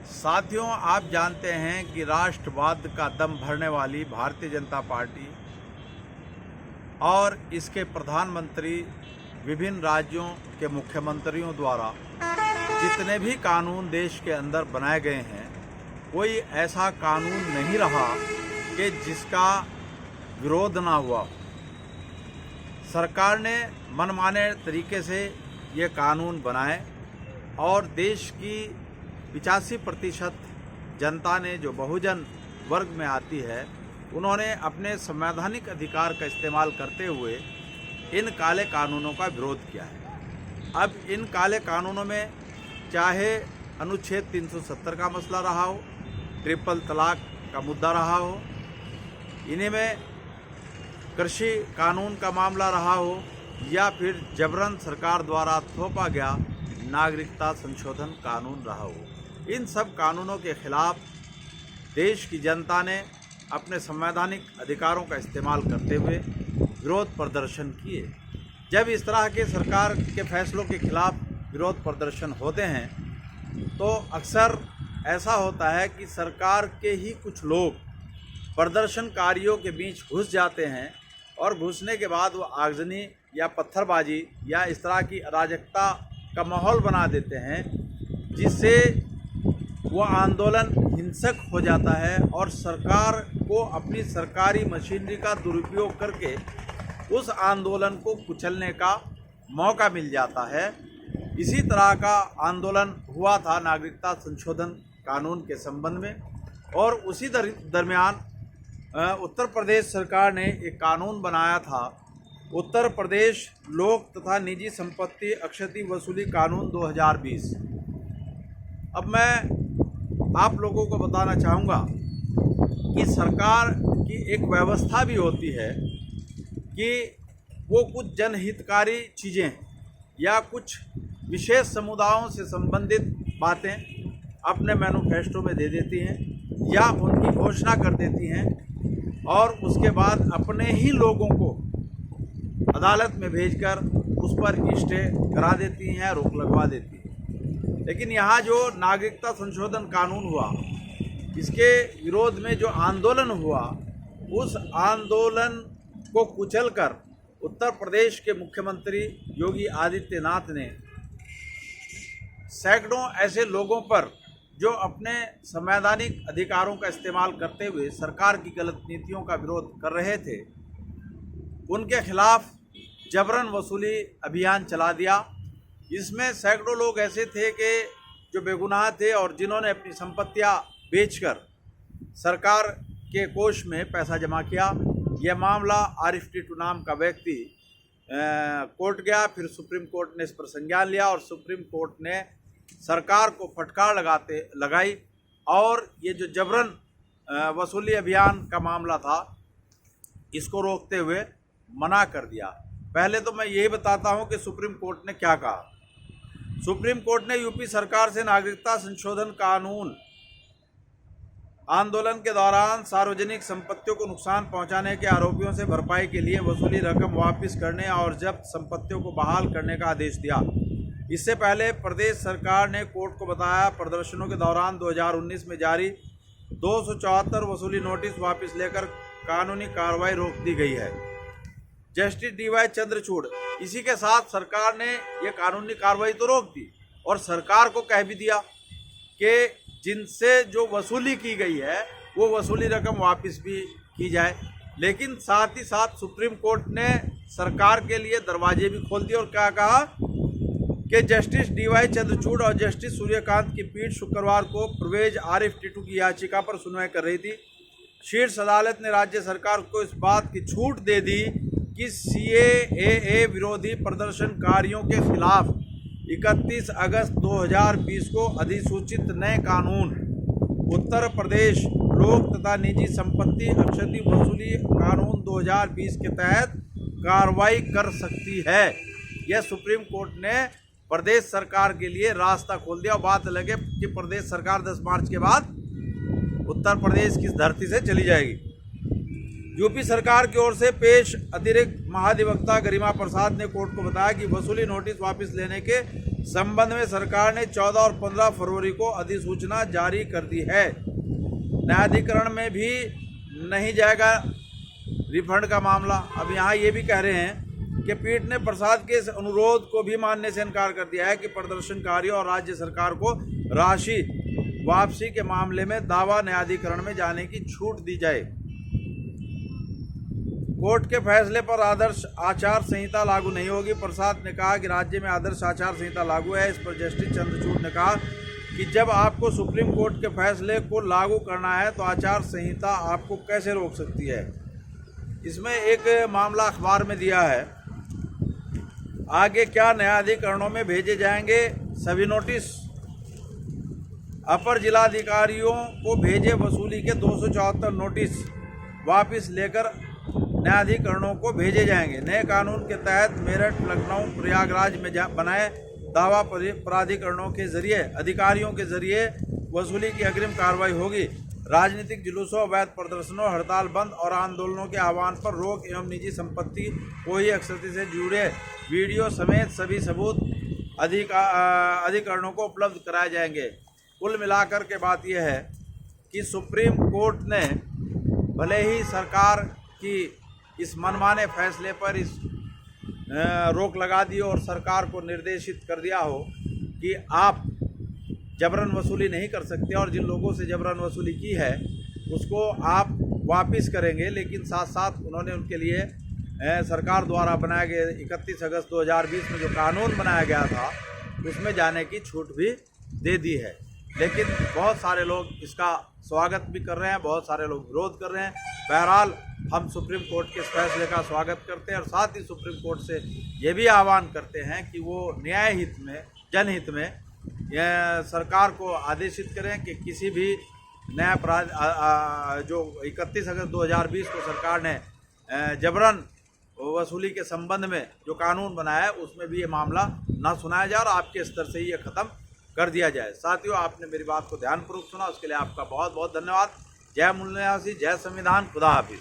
साथियों, आप जानते हैं कि राष्ट्रवाद का दम भरने वाली भारतीय जनता पार्टी और इसके प्रधानमंत्री विभिन्न राज्यों के मुख्यमंत्रियों द्वारा जितने भी कानून देश के अंदर बनाए गए हैं, कोई ऐसा कानून नहीं रहा कि जिसका विरोध ना हुआ हो। सरकार ने मनमाने तरीके से ये कानून बनाए और देश की 85% जनता ने, जो बहुजन वर्ग में आती है, उन्होंने अपने संवैधानिक अधिकार का इस्तेमाल करते हुए इन काले कानूनों का विरोध किया है। अब इन काले कानूनों में चाहे अनुच्छेद 370 का मसला रहा हो, ट्रिपल तलाक का मुद्दा रहा हो, इन्हीं में कृषि कानून का मामला रहा हो, या फिर जबरन सरकार द्वारा थोपा गया नागरिकता संशोधन कानून रहा हो, इन सब कानूनों के खिलाफ देश की जनता ने अपने संवैधानिक अधिकारों का इस्तेमाल करते हुए विरोध प्रदर्शन किए। जब इस तरह के सरकार के फैसलों के खिलाफ विरोध प्रदर्शन होते हैं तो अक्सर ऐसा होता है कि सरकार के ही कुछ लोग प्रदर्शनकारियों के बीच घुस जाते हैं और घुसने के बाद वो आगजनी या पत्थरबाजी या इस तरह की अराजकता का माहौल बना देते हैं, जिससे वो आंदोलन हिंसक हो जाता है और सरकार को अपनी सरकारी मशीनरी का दुरुपयोग करके उस आंदोलन को कुचलने का मौका मिल जाता है। इसी तरह का आंदोलन हुआ था नागरिकता संशोधन कानून के संबंध में, और उसी दरमियान उत्तर प्रदेश सरकार ने एक कानून बनाया था, उत्तर प्रदेश लोक तथा निजी संपत्ति अक्षति वसूली कानून 2020। अब मैं आप लोगों को बताना चाहूँगा कि सरकार की एक व्यवस्था भी होती है कि वो कुछ जनहितकारी चीज़ें या कुछ विशेष समुदायों से संबंधित बातें अपने मैनिफेस्टो में दे देती हैं या उनकी घोषणा कर देती हैं, और उसके बाद अपने ही लोगों को अदालत में भेजकर उस पर स्टे करा देती हैं, रोक लगवा देती हैं। लेकिन यहाँ जो नागरिकता संशोधन कानून हुआ, इसके विरोध में जो आंदोलन हुआ, उस आंदोलन को कुचलकर उत्तर प्रदेश के मुख्यमंत्री योगी आदित्यनाथ ने सैकड़ों ऐसे लोगों पर जो अपने संवैधानिक अधिकारों का इस्तेमाल करते हुए सरकार की गलत नीतियों का विरोध कर रहे थे, उनके खिलाफ जबरन वसूली अभियान चला दिया। इसमें सैकड़ों लोग ऐसे थे कि जो बेगुनाह थे और जिन्होंने अपनी संपत्तियां बेचकर सरकार के कोष में पैसा जमा किया। यह मामला आरिफ टीटू नाम का व्यक्ति कोर्ट गया, फिर सुप्रीम कोर्ट ने इस पर संज्ञान लिया और सुप्रीम कोर्ट ने सरकार को फटकार लगाई और ये जो जबरन वसूली अभियान का मामला था, इसको रोकते हुए मना कर दिया। पहले तो मैं यही बताता हूं कि सुप्रीम कोर्ट ने क्या कहा। सुप्रीम कोर्ट ने यूपी सरकार से नागरिकता संशोधन कानून आंदोलन के दौरान सार्वजनिक संपत्तियों को नुकसान पहुंचाने के आरोपियों से भरपाई के लिए वसूली रकम वापस करने और जब्त संपत्तियों को बहाल करने का आदेश दिया। इससे पहले प्रदेश सरकार ने कोर्ट को बताया, प्रदर्शनों के दौरान 2019 में जारी 274 वसूली नोटिस वापस लेकर कानूनी कार्रवाई रोक दी गई है। जस्टिस DY चंद्रचूड़, इसी के साथ सरकार ने यह कानूनी कार्रवाई तो रोक दी और सरकार को कह भी दिया कि जिनसे जो वसूली की गई है वो वसूली रकम वापस भी की जाए। लेकिन साथ ही साथ सुप्रीम कोर्ट ने सरकार के लिए दरवाजे भी खोल दिए और क्या कहा कि जस्टिस DY चंद्रचूड़ और जस्टिस सूर्यकांत की पीठ शुक्रवार को परवेज आरिफ टीटू की याचिका पर सुनवाई कर रही थी। शीर्ष अदालत ने राज्य सरकार को इस बात की छूट दे दी कि CAA विरोधी प्रदर्शनकारियों के खिलाफ 31 अगस्त 2020 को अधिसूचित नए कानून उत्तर प्रदेश लोक तथा निजी संपत्ति अक्षति वसूली कानून 2020 के तहत कार्रवाई कर सकती है। यह सुप्रीम कोर्ट ने प्रदेश सरकार के लिए रास्ता खोल दिया। बात अलग है कि प्रदेश सरकार 10 मार्च के बाद उत्तर प्रदेश की धरती से चली जाएगी। यूपी सरकार की ओर से पेश अतिरिक्त महाधिवक्ता गरिमा प्रसाद ने कोर्ट को बताया कि वसूली नोटिस वापस लेने के संबंध में सरकार ने 14 और 15 फरवरी को अधिसूचना जारी कर दी है। न्यायाधिकरण में भी नहीं जाएगा रिफंड का मामला। अब यहाँ ये भी कह रहे हैं कि पीठ ने प्रसाद के इस अनुरोध को भी मानने से इनकार कर दिया है कि प्रदर्शनकारियों और राज्य सरकार को राशि वापसी के मामले में दावा न्यायाधिकरण में जाने की छूट दी जाए। कोर्ट के फैसले पर आदर्श आचार संहिता लागू नहीं होगी। प्रसाद ने कहा कि राज्य में आदर्श आचार संहिता लागू है। इस पर जस्टिस चंद्रचूड़ ने कहा कि जब आपको सुप्रीम कोर्ट के फैसले को लागू करना है तो आचार संहिता आपको कैसे रोक सकती है। इसमें एक मामला अखबार में दिया है, आगे क्या न्यायाधिकरणों में भेजे जाएंगे सभी नोटिस। अपर जिलाधिकारियों को भेजे वसूली के 274 नोटिस वापस लेकर न्यायाधिकरणों को भेजे जाएंगे। नए कानून के तहत मेरठ, लखनऊ, प्रयागराज में बनाए दावा प्राधिकरणों के जरिए अधिकारियों के जरिए वसूली की अग्रिम कार्रवाई होगी। राजनीतिक जुलूसों, अवैध प्रदर्शनों, हड़ताल बंद और आंदोलनों के आह्वान पर रोक एवं निजी संपत्ति को ही अक्षति से जुड़े वीडियो समेत सभी सबूत अधिकरणों को उपलब्ध कराए जाएंगे। कुल मिलाकर के बात यह है कि सुप्रीम कोर्ट ने भले ही सरकार की इस मनमाने फैसले पर इस रोक लगा दी और सरकार को निर्देशित कर दिया हो कि आप जबरन वसूली नहीं कर सकते और जिन लोगों से जबरन वसूली की है उसको आप वापस करेंगे, लेकिन साथ साथ उन्होंने उनके लिए सरकार द्वारा बनाए गए 31 अगस्त 2020 में जो कानून बनाया गया था उसमें जाने की छूट भी दे दी है। लेकिन बहुत सारे लोग इसका स्वागत भी कर रहे हैं, बहुत सारे लोग विरोध कर रहे हैं। बहरहाल हम सुप्रीम कोर्ट के इस फैसले का स्वागत करते हैं और साथ ही सुप्रीम कोर्ट से ये भी आह्वान करते हैं कि वो न्याय हित में, जनहित में यह सरकार को आदेशित करें कि किसी भी नया अपराध जो 31 अगस्त 2020 को सरकार ने जबरन वसूली के संबंध में जो कानून बनाया है उसमें भी ये मामला ना सुनाया जाए और आपके स्तर से ही ये ख़त्म कर दिया जाए। साथियों, आपने मेरी बात को ध्यानपूर्वक सुना, उसके लिए आपका बहुत बहुत धन्यवाद। जय मूल निवासी, जय संविधान, खुदा हाफिज।